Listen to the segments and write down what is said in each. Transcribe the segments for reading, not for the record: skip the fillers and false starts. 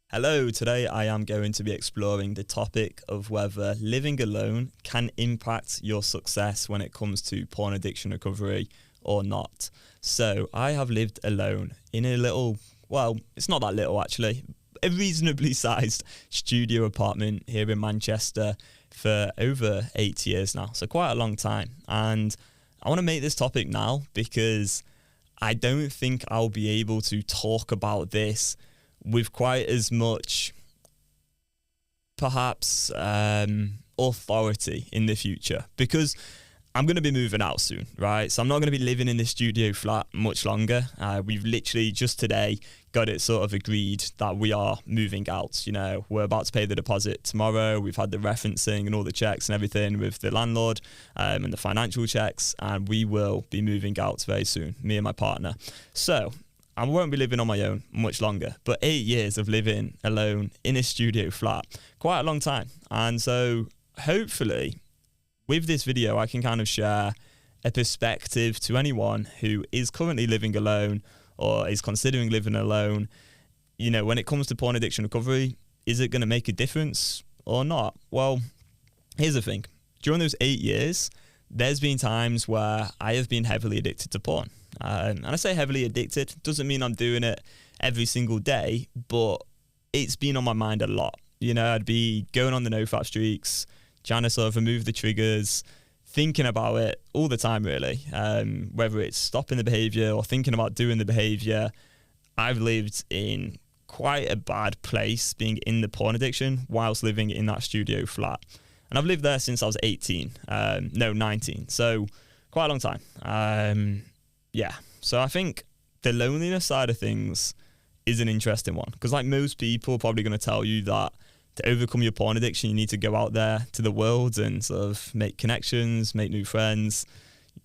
Hello, today I am going to be exploring the topic of whether living alone can impact your success when it comes to porn addiction recovery or not. So, I have lived alone in a little, well, it's not that little actually, a reasonably sized studio apartment here in Manchester for over 8 years now. So, quite a long time. And I want to make this topic now because I don't think I'll be able to talk about this with quite as much, perhaps, authority in the future, because I'm going to be moving out soon, right? So I'm not going to be living in this studio flat much longer. We've literally just today got it sort of agreed that we are moving out. You know, we're about to pay the deposit tomorrow. We've had the referencing and all the checks and everything with the landlord and the financial checks, and we will be moving out very soon, me and my partner. So I won't be living on my own much longer, but 8 years of living alone in a studio flat, quite a long time. And so hopefully with this video, I can kind of share a perspective to anyone who is currently living alone or is considering living alone. You know, when it comes to porn addiction recovery, is it going to make a difference or not? Well, here's the thing. During those 8 years, there's been times where I have been heavily addicted to porn. And I say heavily addicted, doesn't mean I'm doing it every single day, but it's been on my mind a lot. You know, I'd be going on the nofap streaks, trying to sort of remove the triggers, thinking about it all the time, really. Whether it's stopping the behaviour or thinking about doing the behaviour, I've lived in quite a bad place being in the porn addiction whilst living in that studio flat. And I've lived there since I was 19, so quite a long time. Yeah, so I think the loneliness side of things is an interesting one, because like most people are probably going to tell you that to overcome your porn addiction, you need to go out there to the world and sort of make connections, make new friends,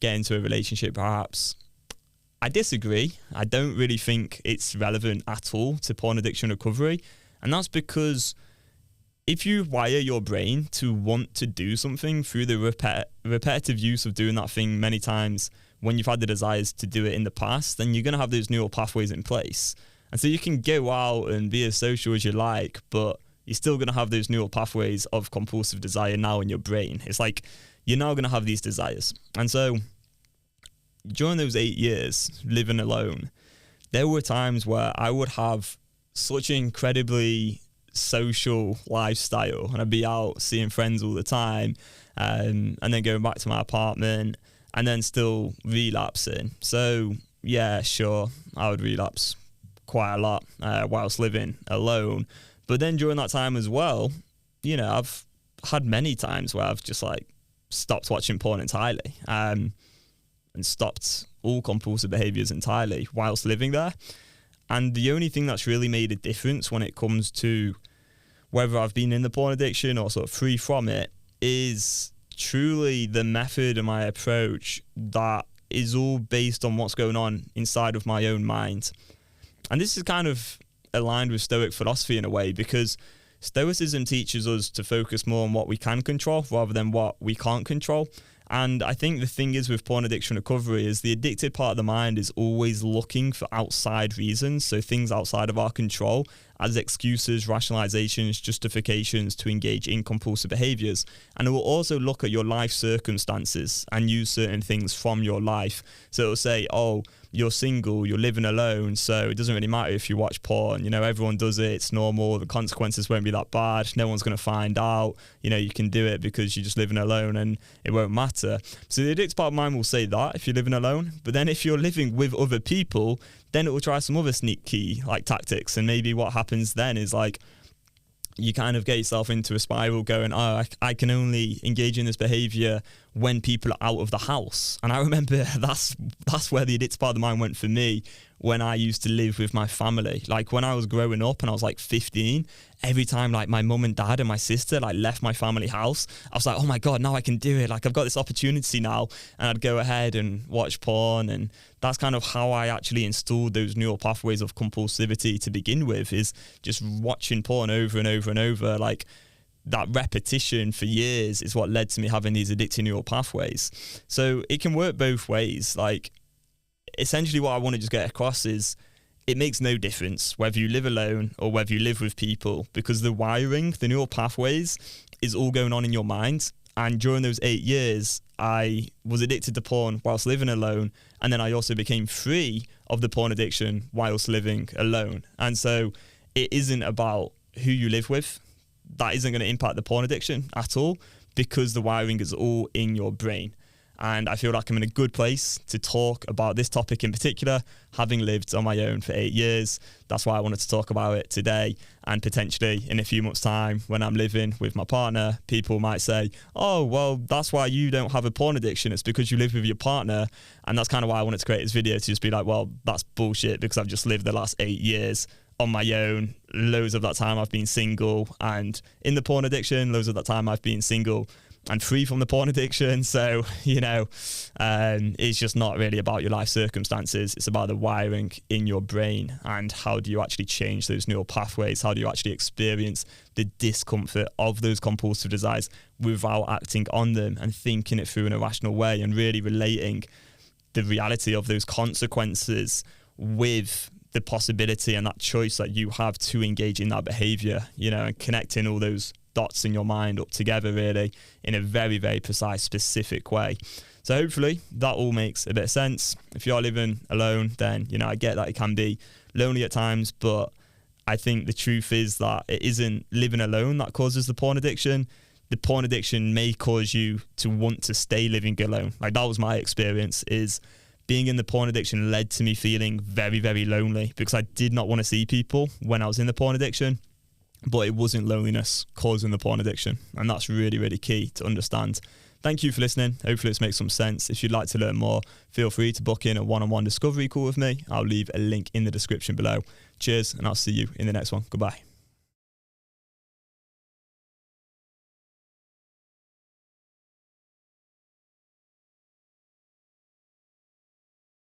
get into a relationship perhaps. I disagree. I don't really think it's relevant at all to porn addiction recovery, and that's because if you wire your brain to want to do something through the repetitive use of doing that thing many times when you've had the desires to do it in the past, then you're going to have those neural pathways in place. And so you can go out and be as social as you like, but you're still going to have those neural pathways of compulsive desire now in your brain. It's like you're now going to have these desires. And so during those 8 years living alone, there were times where I would have such an incredibly social lifestyle and I'd be out seeing friends all the time, and then going back to my apartment and then still relapsing. So yeah, sure, I would relapse quite a lot whilst living alone. But then during that time as well, you know, I've had many times where I've just like stopped watching porn entirely, and stopped all compulsive behaviours entirely whilst living there. And the only thing that's really made a difference when it comes to whether I've been in the porn addiction or sort of free from it is truly the method and my approach that is all based on what's going on inside of my own mind. And this is kind of aligned with Stoic philosophy in a way, because Stoicism teaches us to focus more on what we can control rather than what we can't control. And I think the thing is with porn addiction recovery is the addicted part of the mind is always looking for outside reasons, so things outside of our control, as excuses, rationalizations, justifications to engage in compulsive behaviors. And it will also look at your life circumstances and use certain things from your life. So it'll say, oh, you're single, you're living alone, so it doesn't really matter if you watch porn. You know, everyone does it, it's normal, the consequences won't be that bad, no one's going to find out. You know, you can do it because you're just living alone and it won't matter. So the addicted part of mind will say that if you're living alone, but then if you're living with other people, then it will try some other sneaky like tactics. And maybe what happens then is like you kind of get yourself into a spiral going, oh, I can only engage in this behaviour when people are out of the house. And I remember that's where the addicted part of the mind went for me when I used to live with my family. Like when I was growing up and I was like 15, every time like my mum and dad and my sister like left my family house, I was like, oh my God, now I can do it. Like I've got this opportunity now. And I'd go ahead and watch porn. And that's kind of how I actually installed those neural pathways of compulsivity to begin with, is just watching porn over and over and over. Like that repetition for years is what led to me having these addictive neural pathways. So it can work both ways. Like essentially what I want to just get across is it makes no difference whether you live alone or whether you live with people, because the wiring, the neural pathways, is all going on in your mind. And during those 8 years, I was addicted to porn whilst living alone. And then I also became free of the porn addiction whilst living alone. And so it isn't about who you live with. That isn't going to impact the porn addiction at all, because the wiring is all in your brain. And I feel like I'm in a good place to talk about this topic in particular, having lived on my own for 8 years. That's why I wanted to talk about it today. And potentially in a few months' time, when I'm living with my partner, people might say, oh, well, that's why you don't have a porn addiction. It's because you live with your partner. And that's kind of why I wanted to create this video, to just be like, well, that's bullshit, because I've just lived the last 8 years on my own. Loads of that time I've been single and in the porn addiction. Loads of that time I've been single and free from the porn addiction. So, it's just not really about your life circumstances. It's about the wiring in your brain, and how do you actually change those neural pathways? How do you actually experience the discomfort of those compulsive desires without acting on them and thinking it through in a rational way, and really relating the reality of those consequences with the possibility and that choice that you have to engage in that behaviour, and connecting all those dots in your mind up together really in a very, very precise, specific way. So hopefully that all makes a bit of sense. If you are living alone, then, I get that it can be lonely at times, but I think the truth is that it isn't living alone that causes the porn addiction. The porn addiction may cause you to want to stay living alone. Like, that was my experience, is being in the porn addiction led to me feeling very, very lonely, because I did not want to see people when I was in the porn addiction. But it wasn't loneliness causing the porn addiction. And that's really, really key to understand. Thank you for listening. Hopefully this makes some sense. If you'd like to learn more, feel free to book in a one-on-one discovery call with me. I'll leave a link in the description below. Cheers, and I'll see you in the next one. Goodbye.